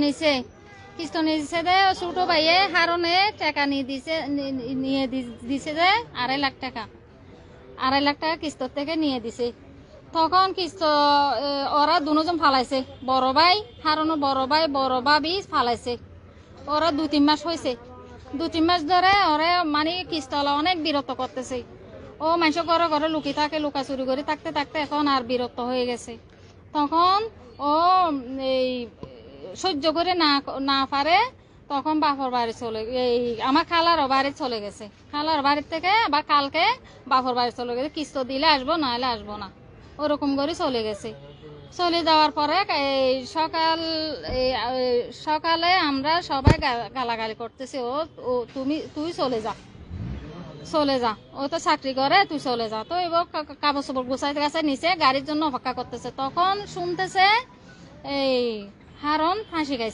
নিছে কিস্ত নিছে দে ছোট ভাইয়ে হারনে টাকা নিয়ে দিছে যে 2.5 লাখ টাকা 2.5 লাখ টাকা কিস্তর থেকে নিয়ে দিছে। তখন কিস্ত ওরা দুজন ফালাইছে, বড় ভাই হারনো বড় ভাবি ফালাইছে। ওরা 2-3 মাস হয়েছে, 2-3 মাস ধরে ওরা মানে কিস্তলা অনেক বিরক্ত করতেছে। ও মানুষ ঘরে ঘরে লুকি থাকে, লুকাচুরি করে থাকতে থাকতে এখন আর বিরক্ত হয়ে গেছে। তখন ও এই সহ্য করে না পারে, তখন বাপর বাড়ি এই আমার খালার বাড়ি চলে গেছে। খালার বাড়ির থেকে আবার কালকে বাপর বাড়ি চলে গেছে। কিস্ত দিলে আসবো, না হলে আসবো না, ওরকম করে চলে গেছে। চলে যাওয়ার পরে এই সকালে আমরা সবাই গালাগালি করতেছি, ও তুই চলে যা, ও তো চাকরি করে, তুই চলে যা। তো এবার কাগজ চোপড় গুছাইতে গেছে নিচে, গাড়ির জন্য অপেক্ষা করতেছে। তখন শুনতেছে এই হারন ফাঁসি খাইছে।